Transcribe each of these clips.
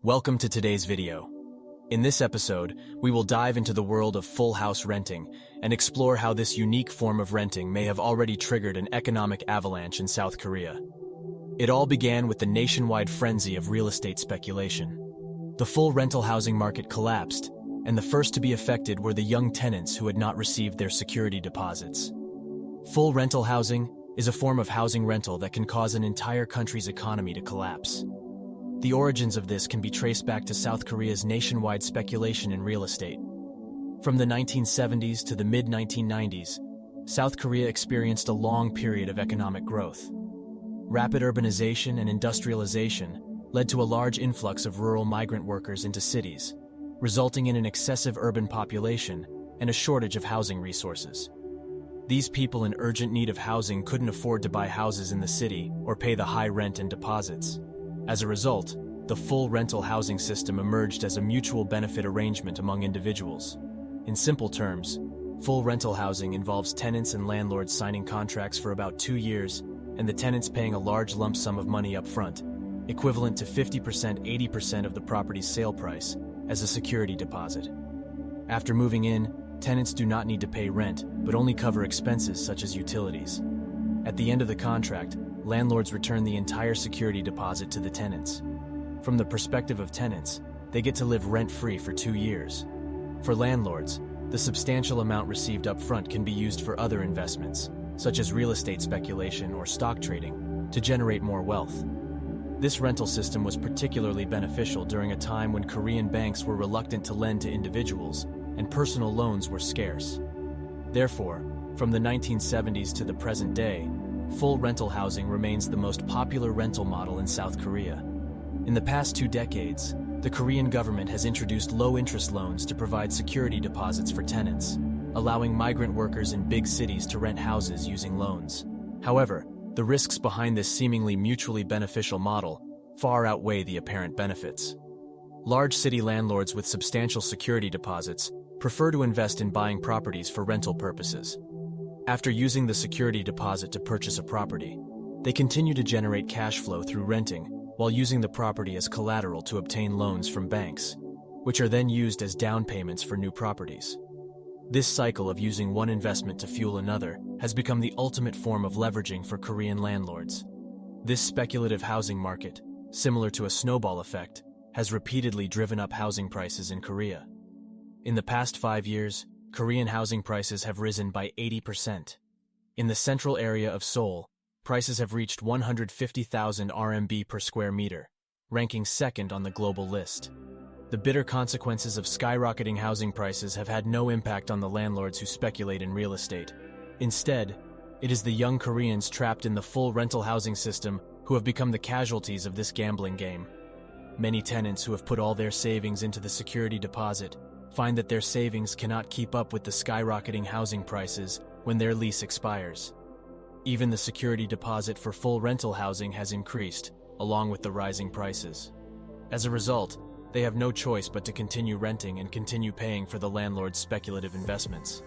Welcome to today's video. In this episode, we will dive into the world of full house renting and explore how this unique form of renting may have already triggered an economic avalanche in South Korea. It all began with the nationwide frenzy of real estate speculation. The full rental housing market collapsed, and the first to be affected were the young tenants who had not received their security deposits. Full rental housing is a form of housing rental that can cause an entire country's economy to collapse. The origins of this can be traced back to South Korea's nationwide speculation in real estate. From the 1970s to the mid-1990s, South Korea experienced a long period of economic growth. Rapid urbanization and industrialization led to a large influx of rural migrant workers into cities, resulting in an excessive urban population and a shortage of housing resources. These people in urgent need of housing couldn't afford to buy houses in the city or pay the high rent and deposits. As a result, the full rental housing system emerged as a mutual benefit arrangement among individuals. In simple terms, full rental housing involves tenants and landlords signing contracts for about 2 years, and the tenants paying a large lump sum of money up front, equivalent to 50%–80% of the property's sale price, as a security deposit. After moving in, tenants do not need to pay rent, but only cover expenses such as utilities. At the end of the contract, landlords return the entire security deposit to the tenants. From the perspective of tenants, they get to live rent-free for 2 years. For landlords, the substantial amount received up front can be used for other investments, such as real estate speculation or stock trading, to generate more wealth. This rental system was particularly beneficial during a time when Korean banks were reluctant to lend to individuals and personal loans were scarce. Therefore, from the 1970s to the present day, full rental housing remains the most popular rental model in South Korea. In the past 2 decades, the Korean government has introduced low-interest loans to provide security deposits for tenants, allowing migrant workers in big cities to rent houses using loans. However, the risks behind this seemingly mutually beneficial model far outweigh the apparent benefits. Large city landlords with substantial security deposits prefer to invest in buying properties for rental purposes. After using the security deposit to purchase a property, they continue to generate cash flow through renting while using the property as collateral to obtain loans from banks, which are then used as down payments for new properties. This cycle of using one investment to fuel another has become the ultimate form of leveraging for Korean landlords. This speculative housing market, similar to a snowball effect, has repeatedly driven up housing prices in Korea. In the past 5 years, Korean housing prices have risen by 80%. In the central area of Seoul, prices have reached 150,000 RMB per square meter, ranking second on the global list. The bitter consequences of skyrocketing housing prices have had no impact on the landlords who speculate in real estate. Instead, it is the young Koreans trapped in the full rental housing system who have become the casualties of this gambling game. Many tenants who have put all their savings into the security deposit find that their savings cannot keep up with the skyrocketing housing prices when their lease expires. Even the security deposit for full rental housing has increased, along with the rising prices. As a result, they have no choice but to continue renting and continue paying for the landlord's speculative investments.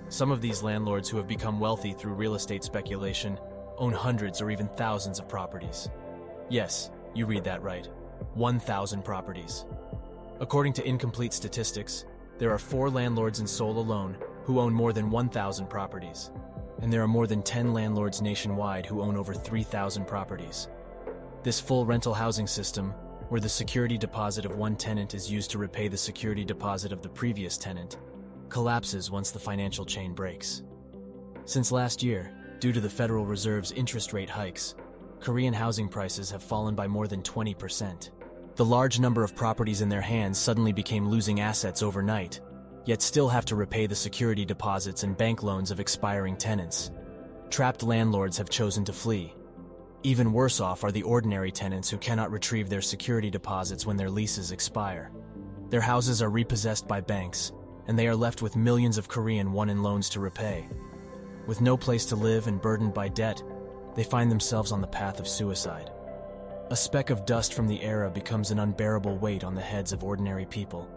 Some of these landlords who have become wealthy through real estate speculation own hundreds or even thousands of properties. Yes, you read that right. 1,000 properties. According to incomplete statistics, there are 4 landlords in Seoul alone who own more than 1,000 properties, and there are more than 10 landlords nationwide who own over 3,000 properties. This full rental housing system, where the security deposit of one tenant is used to repay the security deposit of the previous tenant, collapses once the financial chain breaks. Since last year, due to the Federal Reserve's interest rate hikes, Korean housing prices have fallen by more than 20%. The large number of properties in their hands suddenly became losing assets overnight, yet still have to repay the security deposits and bank loans of expiring tenants. Trapped landlords have chosen to flee. Even worse off are the ordinary tenants who cannot retrieve their security deposits when their leases expire. Their houses are repossessed by banks, and they are left with millions of Korean won-in loans to repay. With no place to live and burdened by debt, they find themselves on the path of suicide. A speck of dust from the era becomes an unbearable weight on the heads of ordinary people.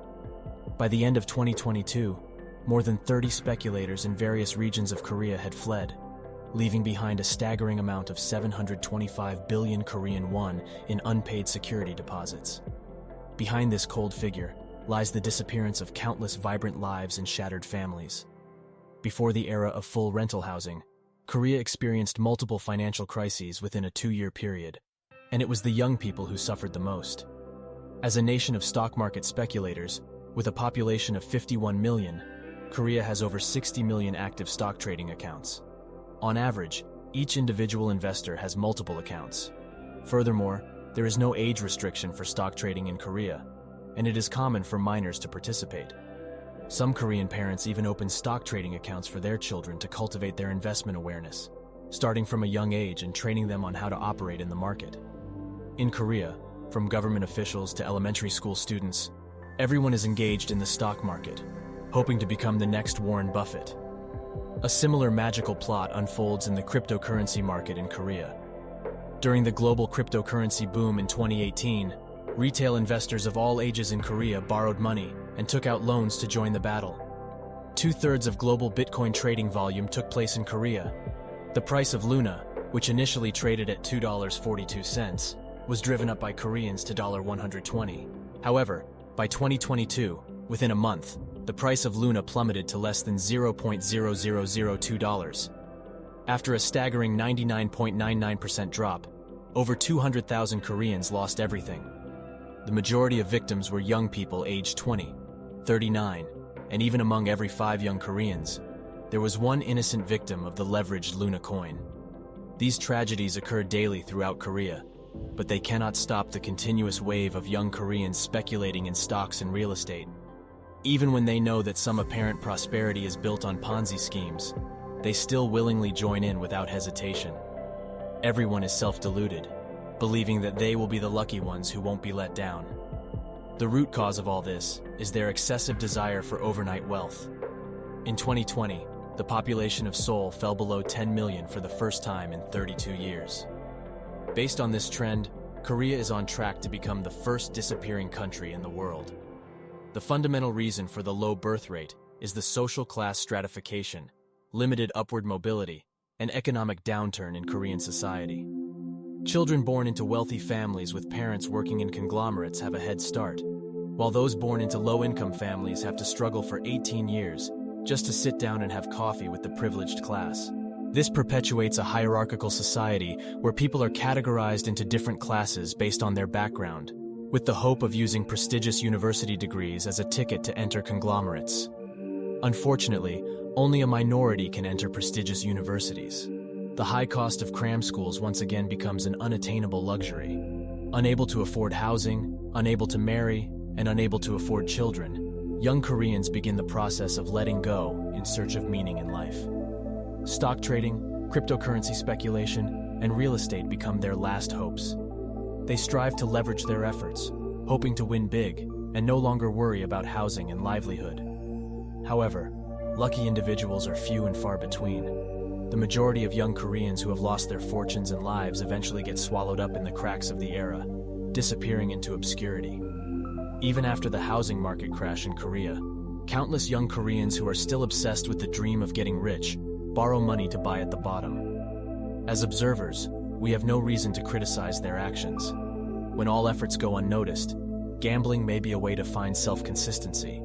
By the end of 2022, more than 30 speculators in various regions of Korea had fled, leaving behind a staggering amount of 725 billion Korean won in unpaid security deposits. behind this cold figure lies the disappearance of countless vibrant lives and shattered families. Before the era of full rental housing, Korea experienced multiple financial crises within a 2-year period, and it was the young people who suffered the most. As a nation of stock market speculators, with a population of 51 million, Korea has over 60 million active stock trading accounts. On average, each individual investor has multiple accounts. Furthermore, there is no age restriction for stock trading in Korea, and it is common for minors to participate. Some Korean parents even open stock trading accounts for their children to cultivate their investment awareness, starting from a young age and training them on how to operate in the market. In Korea, from government officials to elementary school students, everyone is engaged in the stock market, hoping to become the next Warren Buffett. A similar magical plot unfolds in the cryptocurrency market in Korea. During the global cryptocurrency boom in 2018, retail investors of all ages in Korea borrowed money and took out loans to join the battle. 2/3 of global Bitcoin trading volume took place in Korea. The price of Luna, which initially traded at $2.42, was driven up by Koreans to $120. However, by 2022, within a month, the price of Luna plummeted to less than $0.0002. After a staggering 99.99% drop, over 200,000 Koreans lost everything. The majority of victims were young people aged 20, 39, and even among every 5 young Koreans, there was one innocent victim of the leveraged Luna coin. These tragedies occur daily throughout Korea, but they cannot stop the continuous wave of young Koreans speculating in stocks and real estate. Even when they know that some apparent prosperity is built on Ponzi schemes, they still willingly join in without hesitation. Everyone is self-deluded, believing that they will be the lucky ones who won't be let down. The root cause of all this is their excessive desire for overnight wealth. In 2020, the population of Seoul fell below 10 million for the first time in 32 years. Based on this trend, Korea is on track to become the first disappearing country in the world. The fundamental reason for the low birth rate is the social class stratification, limited upward mobility, and economic downturn in Korean society. Children born into wealthy families with parents working in conglomerates have a head start, while those born into low-income families have to struggle for 18 years just to sit down and have coffee with the privileged class. This perpetuates a hierarchical society where people are categorized into different classes based on their background, with the hope of using prestigious university degrees as a ticket to enter conglomerates. Unfortunately, only a minority can enter prestigious universities. The high cost of cram schools once again becomes an unattainable luxury. Unable to afford housing, unable to marry, and unable to afford children, young Koreans begin the process of letting go in search of meaning in life. Stock trading, cryptocurrency speculation, and real estate become their last hopes. They strive to leverage their efforts, hoping to win big and no longer worry about housing and livelihood. However, lucky individuals are few and far between. The majority of young Koreans who have lost their fortunes and lives eventually get swallowed up in the cracks of the era, disappearing into obscurity. Even after the housing market crash in Korea, countless young Koreans who are still obsessed with the dream of getting rich borrow money to buy at the bottom. As observers, we have no reason to criticize their actions. When all efforts go unnoticed, gambling may be a way to find self-consistency.